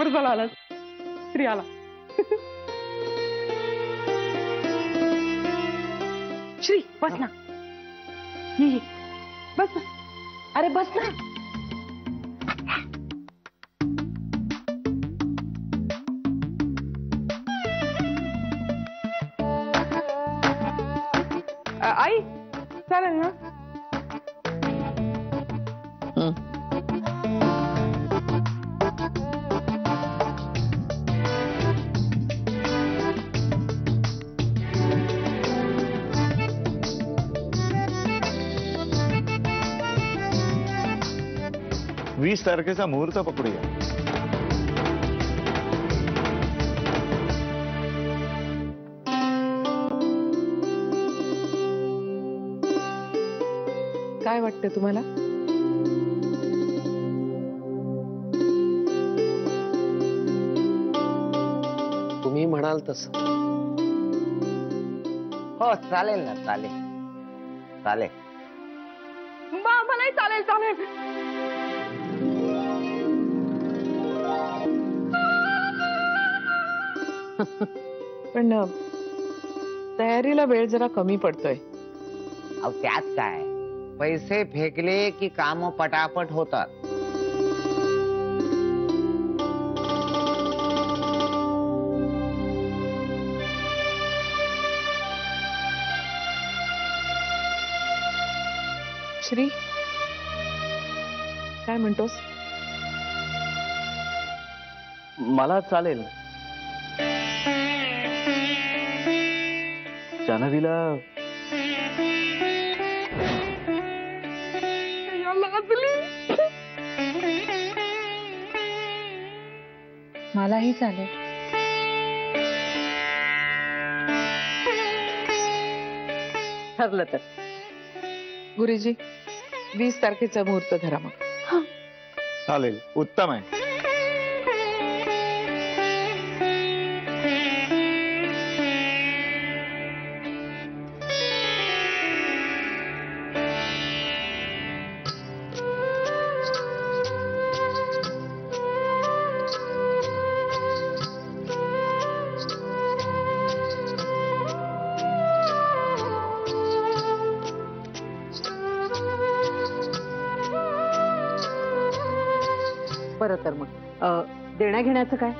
बरं झालं आलास. श्री आला. श्री बस ना. ये बस ना. अरे बस ना. आई चालेल ना. वीस तारखेचा मुहूर्त पकडूया. काय वाटतं तुम्हाला? तुम्ही म्हणाल तसं. हो चालेल ना. चालेल चालेल. मलाही चालेल चालेल. पण तयारीला वेळ जरा कमी पडतोय. अहो त्यात काय, पैसे फेकले की काम पटापट होतात. श्री काय म्हणतोस? मला चालेल. जान्हवीला मलाही चालेल. ठरलं तर. गुरुजी 20 तारखेचा मुहूर्त धरा मग. चालेल. उत्तम आहे. बरं तर मग देण्या घेण्याचं काय?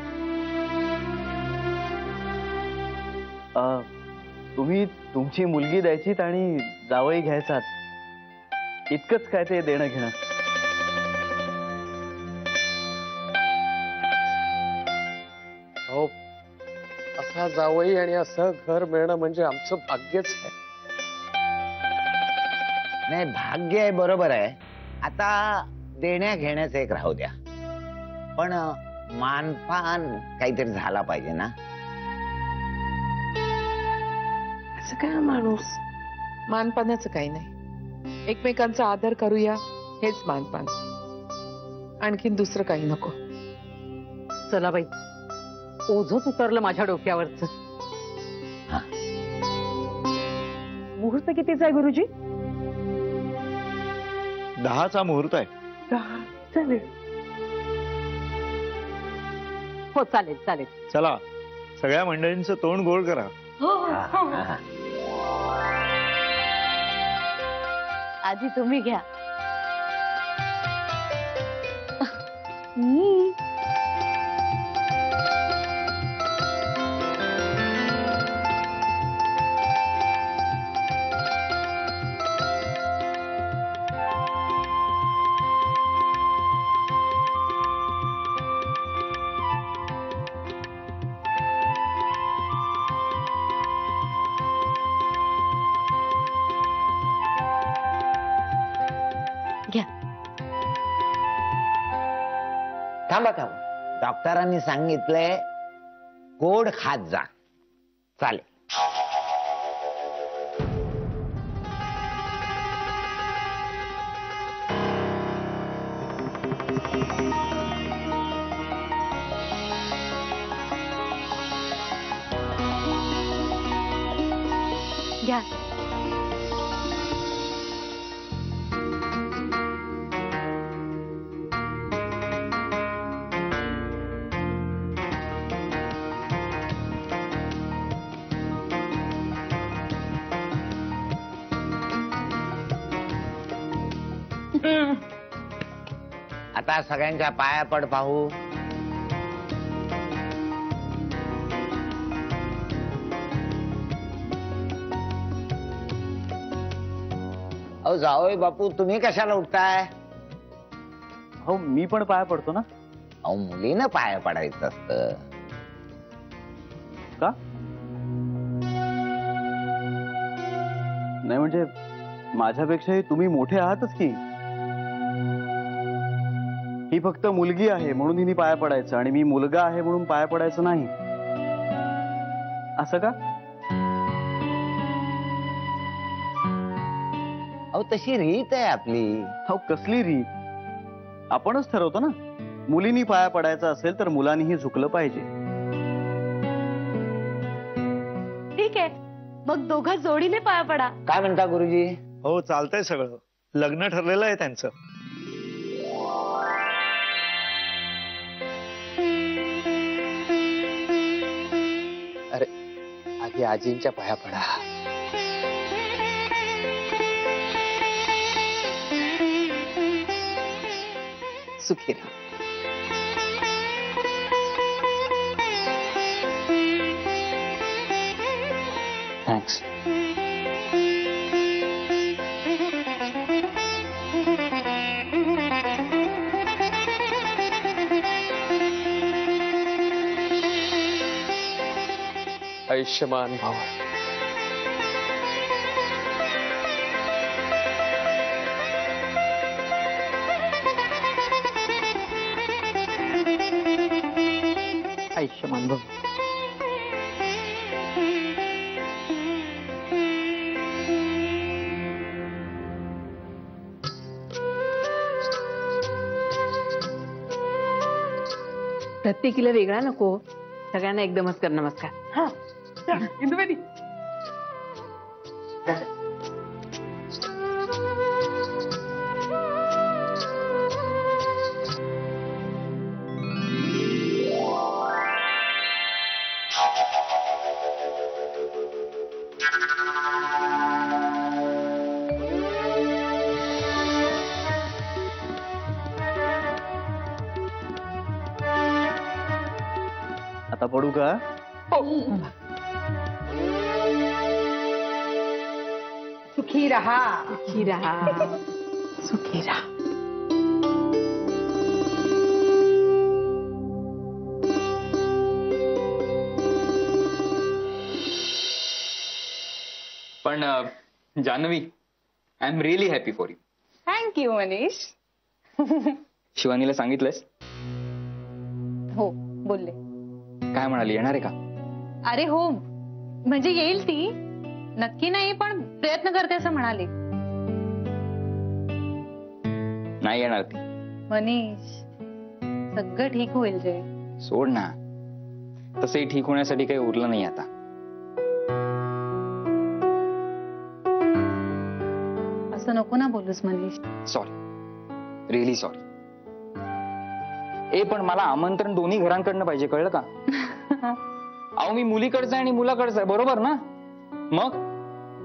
तुम्ही तुमची मुलगी द्यायचीत आणि जावई घ्यायचात, इतकंच काय ते देणं घेणं. हो, असा जावई आणि असं घर मिळणं म्हणजे आमचं भाग्यच आहे. नाही भाग्य आहे, बरोबर आहे. आता देण्या घेण्याचं एक राहू द्या, पण मानपान काहीतरी झाला पाहिजे ना. असं काय माणूस, मानपानाचं काही नाही. एकमेकांचा आदर करूया हेच मानपान. आणखीन दुसरं काही नको. चला बाई, ओझच उतरलं माझ्या डोक्यावरच. मुहूर्त कितीचा आहे गुरुजी? 10चा मुहूर्त आहे. चालेल. हो चालेल चालेल. चला सगळ्या मंडळींचं तोंड गोड करा. आधी तुम्ही घ्या. घ्या. थांबा थांबा. डॉक्टरांनी सांगितलंय गोड खात जा. चालेल. घ्या. आता सगळ्यांच्या पाया पड पाहू. अहो जावई बापू, तुम्ही कशाला उठताय? हो मी पण पाया पडतो ना. अहो मुलीनं पाया पडायचं असतं. का? नाही म्हणजे माझ्यापेक्षाही तुम्ही मोठे आहातच की. ही फक्त मुलगी आहे म्हणून हिने पाया पडायचं आणि मी मुलगा आहे म्हणून पाया पडायचं नाही, असं का? अहो तशी रीत आहे आपली. हो कसली रीत? आपणच ठरवतो ना. मुलींनी पाया पडायचं असेल तर मुलांनीही झुकलं पाहिजे. ठीक आहे, मग दोघं जोडीने पाया पडा. काय म्हणता गुरुजी? हो चालतंय सगळं. लग्न ठरलेलं आहे त्यांचं. अरे आधी आजींच्या पाया पडा. सुखी राहा. थँक्स. आयुष्यमान भाव. आयुष्यमान भव. प्रत्येकीला वेगळा नको, सगळ्यांना एकदमच कर नमस्कार. हा इंदुबेनी. आता पडू का? सुखी रहा. सुखी रहा. सुखी राहा. पण Janhavi, I am really happy for you. Thank you Manish. शिवानीला सांगितलंस? हो बोलले. काय म्हणाली, येणार आहे का? अरे हो, म्हणजे येईल ती. नक्की नाही पण प्रयत्न करते असं म्हणाले. नाही येणार ती. मनीष, सगळं ठीक होईल रे. सोड ना. तसंही ठीक होण्यासाठी काही उरलं नाही आता. असं नको ना बोलूस मनीष. Sorry, really sorry. ए पण मला आमंत्रण दोन्ही घरांकडनं पाहिजे, कळलं का? अहो मी मुलीकडचा आहे आणि मुलाकडचा आहे, बरोबर ना? मग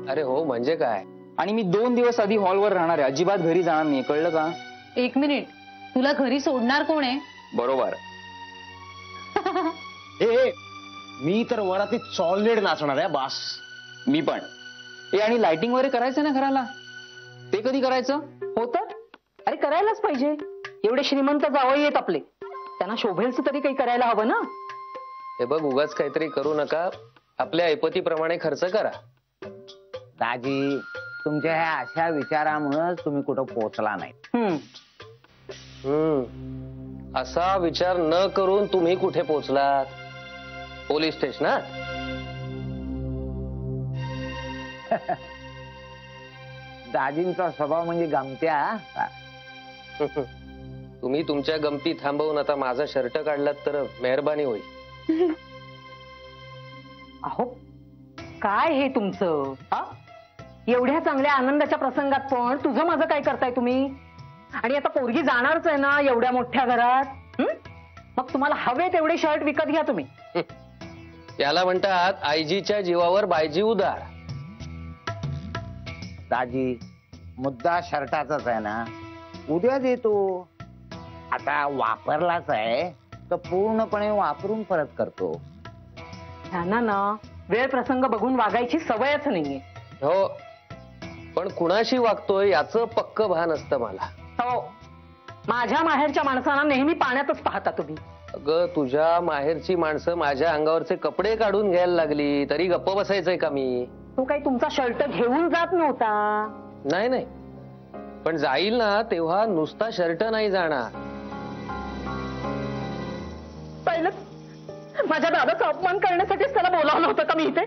अरे हो म्हणजे काय? आणि मी 2 दिवस आधी हॉलवर राहणार आहे, अजिबात घरी जाणार नाही, कळलं का? 1 मिनिट, तुला घरी सोडणार कोण आहे? बरोबर. ए मी तर वरातीत सॉलिड नाचणार आहे बास. मी पण. ए आणि लाइटिंग वगैरे करायचं ना घराला, ते कधी करायचं? होतं. अरे करायलाच पाहिजे. एवढे श्रीमंत जावई आहेत आपले, त्यांना शोभेलच तरी काही करायला हवं ना. हे बघ, उगाच काहीतरी करू नका. आपल्या ऐपतीप्रमाणे खर्च करा. दाजी, तुमच्या ह्या अशा विचारामुळे तुम्ही कुठं पोहोचला नाही. असा विचार न करून तुम्ही कुठे पोहोचलात? पोलीस स्टेशनात? दाजींचा स्वभाव म्हणजे गमत्या. तुम्ही तुमच्या गमती थांबवून आता माझा शर्ट काढलात तर मेहरबानी होईल. अहो काय हे तुमचं? हा, एवढ्या चांगल्या आनंदाच्या प्रसंगात पण तुझं माझं काय करताय तुम्ही? आणि आता पोरगी जाणारच आहे ना एवढ्या मोठ्या घरात. मग तुम्हाला हवे तेवढे शर्ट विकत घ्या तुम्ही. याला म्हणतात आईजीच्या जीवावर बायजी उदार. दाजी, मुद्दा शर्टाचाच आहे ना. उद्याच येतो. आता वापरलाच आहे तर पूर्णपणे वापरून परत करतो. ह्यांना ना वेळ प्रसंग बघून वागायची सवयच नाहीये. हो, पण कुणाशी वागतोय याचं पक्क भान असतं मला. हो, माझ्या माहेरच्या माणसांना नेहमी पाण्यातच पाहता तुम्ही. अगं, तुझ्या माहेरची माणसं माझ्या अंगावरचे कपडे काढून घ्यायला लागली तरी गप्प बसायचंय का मी? तो काही तुमचा शर्ट घेऊन जात नव्हता. नाही नाही, पण जाईल ना तेव्हा नुसता शर्ट नाही जाणार. पहिलं माझ्या दादाचा अपमान करण्यासाठीच त्याला बोलावलं होतं का मी इथे?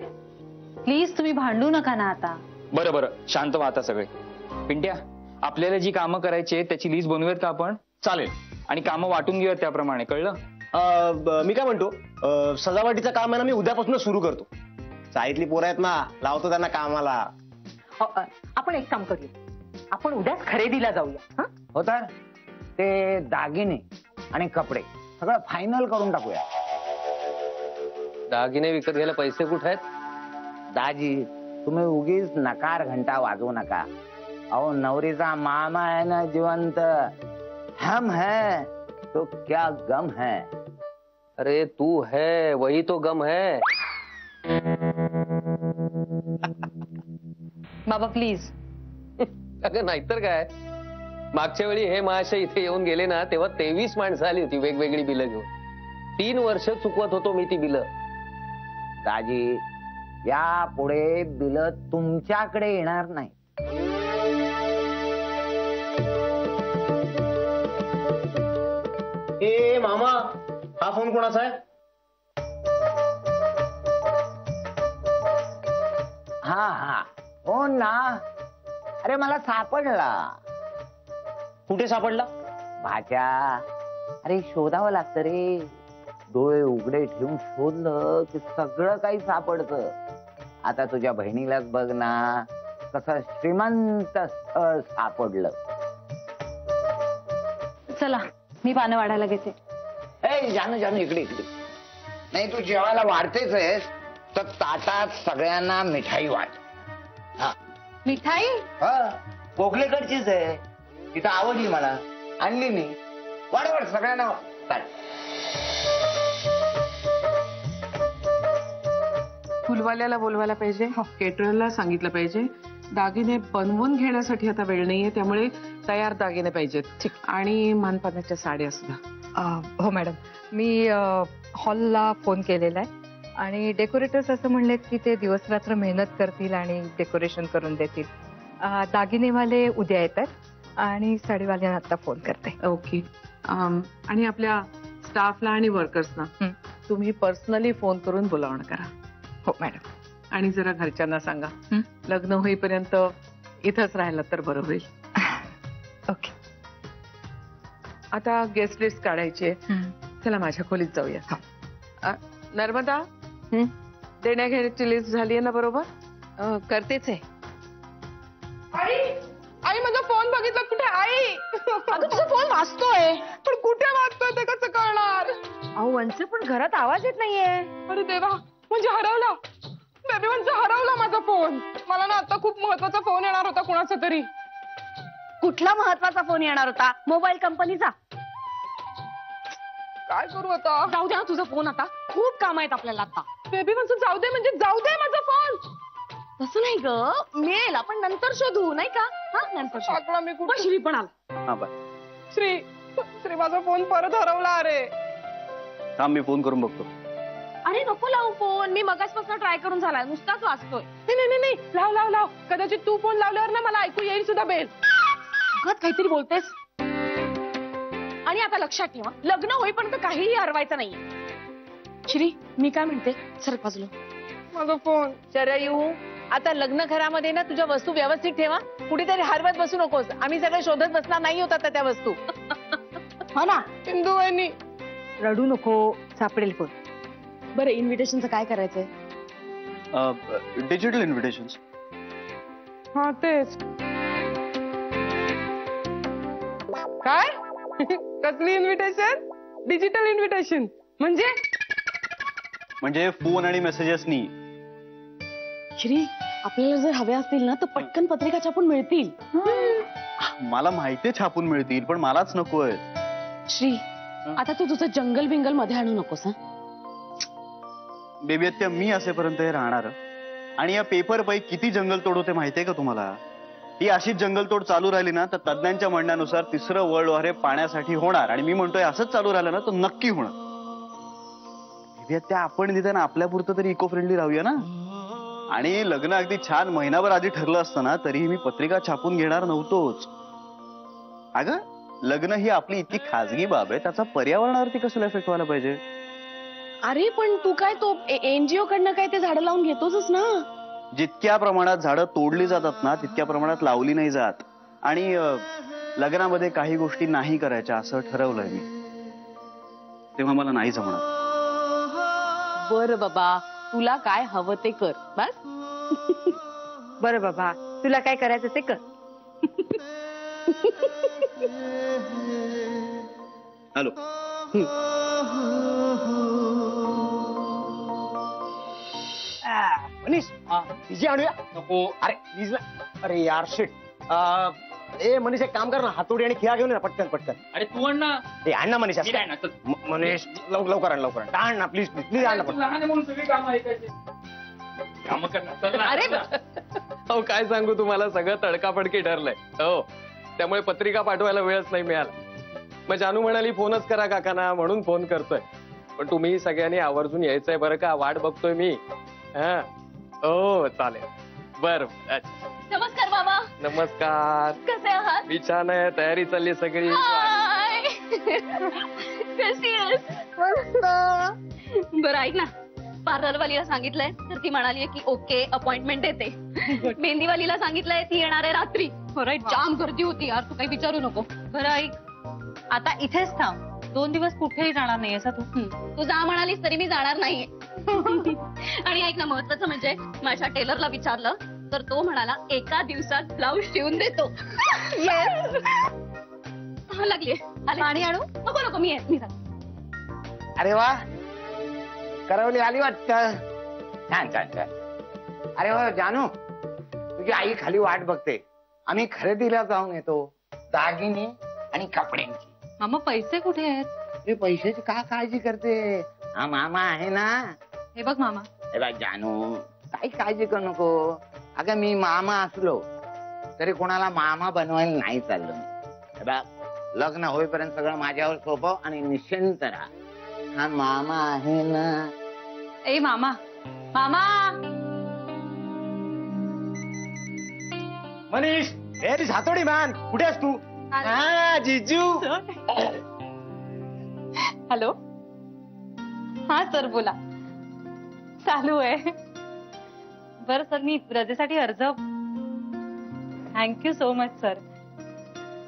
प्लीज तुम्ही भांडू नका ना आता. बरं बरं, शांत व्हा आता सगळे. पिंट्या, आपल्याला जी कामं करायची आहेत त्याची लिस्ट बनवूयात का आपण? चालेल. आणि कामं वाटून घेऊयात त्याप्रमाणे, कळलं? मी काय म्हणतो, सजावटीचं काम आहे ना, मी उद्यापासून सुरू करतो. शाळेतली पोरं आहेत ना, लावतो त्यांना कामाला. आपण एक काम करूया, आपण उद्याच खरेदीला जाऊया. हो तर ते दागिने आणि कपडे सगळं फायनल करून टाकूया. दागिने विकत घ्यायला पैसे कुठे आहेत? दाजी, तुम्ही उगीच नकार घंटा वाजवू नका. अहो, नवरीचा मामा आहे ना जिवंत. हम है तो क्या गम है. अरे तू है वही तो गम है. बाबा प्लीज. अगं नाहीतर काय, मागच्या वेळी हे महाशय इथे येऊन गेले ना तेव्हा 23 माणसं आली होती वेगवेगळी बिलं घेऊन. 3 वर्ष चुकवत होतो मी ती बिलं. दाजी, या पुढे बिल तुमच्याकडे येणार नाही. ए मामा, हा फोन कोणाचा आहे? हा हा, हो ना. अरे मला सापडला. कुठे सापडला? भाच्या, अरे शोधावं लागतं रे. डोळे उघडे ठेवून शोधलं की सगळं काही सापडतं. आता तुझ्या बहिणीलाच बघ ना, कसं श्रीमंत स्थळ सापडलं. चला मी पानं वाढायला घेते. ए जानू जानू, इकडे इकडे. नाही, तू जेवायला वाढतेच आहेस तर ताटात सगळ्यांना मिठाई वाट. हा, मिठाई? कोकलेकडचीच आहे. तिथं आवडली मला, आणली मी. वाढ वाढ सगळ्यांना वाट. फुलवाल्याला बोलवायला पाहिजे, केटररला सांगितलं पाहिजे. दागिने बनवून घेण्यासाठी आता वेळ नाहीये, त्यामुळे तयार दागिने पाहिजेत. आणि मानपानाच्या साड्या सुद्धा. हो मॅडम, मी हॉलला फोन केलेला आहे आणि डेकोरेटर्स असं म्हणलेत की ते दिवस रात्र मेहनत करतील आणि डेकोरेशन करून देतील. दागिनेवाले उद्या येतात आणि साडीवाल्यांना आता फोन करते. ओके. आणि आपल्या स्टाफला आणि वर्कर्सना तुम्ही पर्सनली फोन करून बोलावणं करा. हो मॅडम. आणि जरा घरच्यांना सांगा, लग्न होईपर्यंत इथंच राहिलं तर बरं होईल. ओके. आता गेस्ट लिस्ट काढायची आहे. चला माझ्या खोलीत जाऊया. नर्मदा, देण्या घेण्याची लिस्ट झाली आहे ना? बरोबर करतेच आहे. आई माझा फोन बघितला कुठे? आई तुझा फोन वाजतोय, पण कुठे वाजतोय ते कसं कळणार? अहो वंच, पण घरात आवाज येत नाहीये. अरे देवा, म्हणजे हरवला. बेबी म्हणजे हरवला माझा फोन. मला ना आता खूप महत्वाचा फोन येणार होता कुणाचा तरी. कुठला महत्वाचा फोन येणार होता? मोबाईल कंपनीचा. काय करू आता? जाऊ द्या तुझा फोन, आता खूप काम आहेत आपल्याला आता. बेबी म्हणजे जाऊ दे, म्हणजे जाऊ दे माझा फोन. तसं नाही ग, मिळेल, आपण नंतर शोधू नाही का? हा नंतर टाकला मी कुठे? श्री पण आला. हा, बाय. श्री माझा फोन परत हरवला. अरे थांब, मी फोन करून बघतो. अरे नको लावू फोन, मी मगाचपासून ट्राय करून झालाय, नुसताच वाचतोय. नाही, लाव लाव लाव. कदाचित तू फोन लावल्यावर ना मला ऐकू येईल सुद्धा बेल. काहीतरी बोलतेस. आणि आता लक्षात ठेवा, लग्न होईपर्यंत काहीही हरवायचं नाहीये. श्री, मी काय म्हणते, सर बाजूला. माझा फोन. शरयू, आता लग्न घरामध्ये ना तुझ्या वस्तू व्यवस्थित ठेवा. कुठेतरी हरवत बसू नकोस. आम्ही सगळे शोधत बसणार नाही होतात त्या वस्तू. हो ना? इंदू वहिनी, रडू नको, सापडेल पण. बरं, इन्व्हिटेशनचं काय करायचंय? Digital invitations. हा तेच. काय? कसली इन्व्हिटेशन? डिजिटल इन्व्हिटेशन म्हणजे म्हणजे फोन आणि मेसेजेसनी. श्री, आपल्याला जर हवे असतील ना तर पटकन पत्रिका छापून मिळतील. मला माहितीये छापून मिळतील, पण मलाच नकोय. श्री, आता तू तुझं जंगल बिंगल मध्ये आणू नकोस हा. बेबी आत्या, मी असेपर्यंत हे राहणार. आणि या पेपर पै किती जंगलतोड होते माहितीये का तुम्हाला? ही अशीच जंगलतोड चालू राहिली ना तर तज्ञांच्या म्हणण्यानुसार 3रं वर्ल्ड वॉर हे पाण्यासाठी होणार. आणि मी म्हणतोय असंच चालू राहिलं ना तर नक्की होणार. बेबी आत्या, आपण निदान आपल्यापुरतं तरी इको फ्रेंडली राहूया ना. आणि लग्न अगदी छान महिनाभर आधी ठरलं असतं ना तरीही मी पत्रिका छापून घेणार नव्हतोच. अगं, लग्न ही आपली इतकी खाजगी बाब आहे, त्याचा पर्यावरणावरती कसं इफेक्ट व्हायला पाहिजे? अरे पण तू काय तो एनजीओ कडनं काय ते झाडं लावून घेतोच ना. जितक्या प्रमाणात झाडं तोडली जातात ना तितक्या प्रमाणात लावली नाही जात. आणि लग्नामध्ये काही गोष्टी नाही करायच्या असं ठरवलंय मी, तेव्हा मला नाही जमणार. बरं बाबा, तुला काय हवं ते कर बस. बरं बाबा, तुला काय करायचं ते कर. हॅलो. मनीष, इजी आणूया. नको. अरे प्लीज ना. अरे यार शिट. ए मनीष, एक काम कर ना, हातोडी आणि खिळा घेऊन ये ना पटकन पटकन. अरे तू आण ना. ए आण ना मनीष. मी नाही आणणार, चल. मनीष, लवकर आण लवकर आण ना प्लीज प्लीज आण ना तू पटकन. लहान आहे म्हणून सगळी कामं ऐकायची. कामं करणार. चल ना. अरे हो, काय सांगू तुम्हाला, सगळं तडकाफडकी ठरलंय. हो, त्यामुळे पत्रिका पाठवायला वेळच नाही मिळाला. मग जानू म्हणाली फोनच करा काकांना, म्हणून फोन करतोय. पण तुम्ही सगळ्यांनी आवर्जून यायचंय बरं का, वाट बघतोय मी. हा, हो चालेल. बर. नमस्कार मामा. नमस्कार. कसे आहात? मी छान आहे, तयारी चालली सगळी. हाय. कशी आहेस? बरं ऐक ना, पार्लरवालीला सांगितलंय तर ती म्हणाली की ओके अपॉइंटमेंट देते. मेहंदीवालीला सांगितलंय ती येणार आहे रात्री. जाम गर्दी होती यार, तू काही विचारू नको. बरं ऐक, आता इथेच थांब, 2 दिवस कुठेही जाणार नाही असं तू जा म्हणालीस तरी मी जाणार नाहीये. आणि ऐक ना, महत्वाचं म्हणजे माझ्या टेलरला विचारलं तर तो म्हणाला एका दिवसात ब्लाऊज शिवून देतो. लागली पाणी आणू? नको नको, मी जाते. अरे वा, करवली आली वाटतं. छान छान छान. अरे वा जानू, तुझी आई खाली वाट बघते. आम्ही खरेदीला जाऊन येतो, दागिने आणि कपड्यांची. मामा पैसे कुठे आहेत? हे पैशाची का काळजी करते? हा मामा आहे ना. हे बघ मामा. हे बघ जानू, काही काळजी करू नको. अगं मी मामा असलो तरी कोणाला मामा बनवायला नाही चाललो. हे बघ, लग्न होईपर्यंत सगळं माझ्यावर सोपव आणि निश्चिंत राहा. हा मामा आहे ना. ए मामा, मामा. मनीष, ए ती हातोडी मॅन, कुठे आहेस तू? हा जिजू. हॅलो. हा सर बोला. चालू आहे. बरं सर, मी रजेसाठी अर्ज. Thank you so much sir.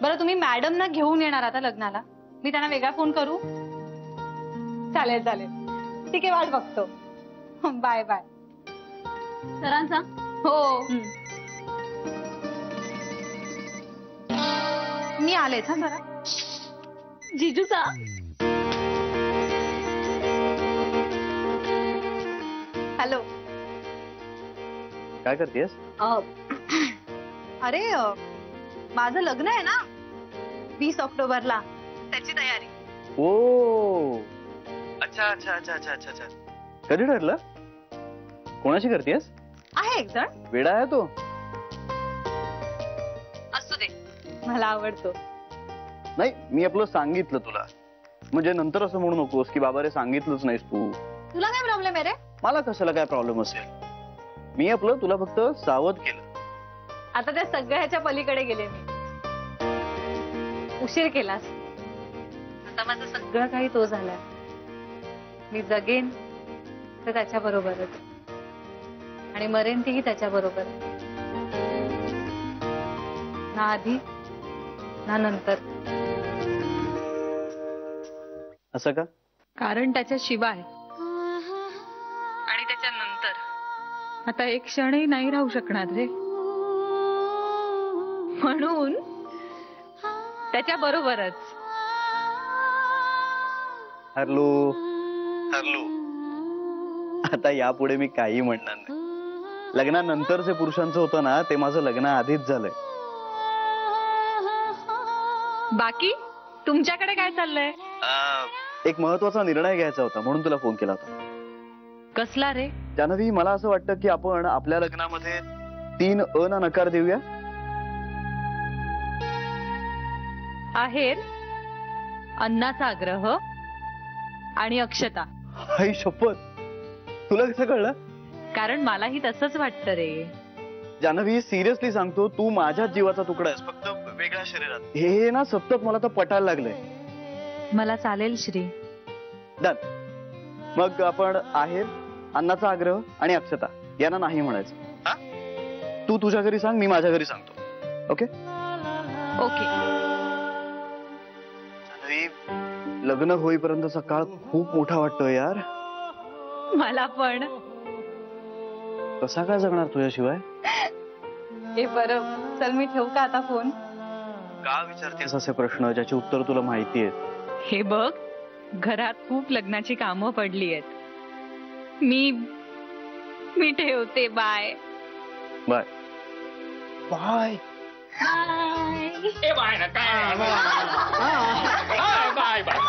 बरं तुम्ही मॅडम ना घेऊन येणार आता लग्नाला? मी त्यांना वेगळा फोन करू? चालेल चालेल, ठीक आहे, वाट बघतो. Bye bye. सरांचा हो. मी आलेच हा जरा. जिजूचा. हॅलो. काय करतेस? अरे माझं लग्न आहे ना 20 ऑक्टोबरला, त्याची तयारी. ओ अच्छा अच्छा अच्छा अच्छा अच्छा अच्छा. कधी ठरलं? कोणाशी करतेस? आहे एक जण. वेडा आहे तो? असू दे, मला आवडतो. नाही, मी आपलं सांगितलं तुला, म्हणजे नंतर असं म्हणू नकोस की बाबा रे सांगितलंच नाहीस तू. तुला काय प्रॉब्लेम आहे रे? मला कशाला काय प्रॉब्लेम असेल. मी आपलं तुला फक्त सावध केलं. आता त्या सगळ्याच्या पलीकडे गेले मी. उशीर केलास. आता माझं सगळं काही तो झालाय. मी जगेन तर त्याच्या बरोबरच आणि मरेन तीही त्याच्या बरोबर. ना आधी ना नंतर. असं का? कारण त्याच्याशिवाय आणि त्याच्यानंतर आता एक क्षणही नाही राहू शकणार रे. म्हणून त्याच्या बरोबरच. हरलो हरलो. आता यापुढे मी काही म्हणणार नाही. लग्नानंतरचे पुरुषांचं होतं ना ते माझं लग्न आधीच झालंय. बाकी तुमच्याकडे काय चाललंय? एक महत्वाचा निर्णय घ्यायचा होता म्हणून तुला फोन केला होता. कसला रे? जान्हवी, मला असं वाटतं की आपण आपल्या लग्नामध्ये 3 ना नकार देऊया. आहेर, अन्नाचा आग्रह आणि अक्षता. आई शपथ, तुला कसं कळलं? कारण मलाही तसंच वाटतं रे. जान्हवी, सिरियसली सांगतो, तू माझ्या जीवाचा तुकडा आहेस, फक्त वेगळ्या शरीरात. हे ना सतत मला तर पटायला लागलंय. मला चालेल श्री. डन. मग आपण आहेर, अन्नाचा आग्रह आणि अक्षता यांना नाही म्हणायचं. तू तुझ्या घरी सांग, मी माझ्या घरी सांगतो. Okay okay. लग्न होईपर्यंतचा काळ खूप मोठा वाटतोय यार. मला पण. कसा काय जगणार तुझ्याशिवाय? हे बरं, चल मी ठेवू का आता फोन? का विचारतेस असे प्रश्न ज्याची उत्तर तुला माहिती आहेत? हे बघ, घरात खूप लग्नाची कामं पडली आहेत. मी ठेवते. Bye bye bye. बाय ना काय बाय बाय बाय.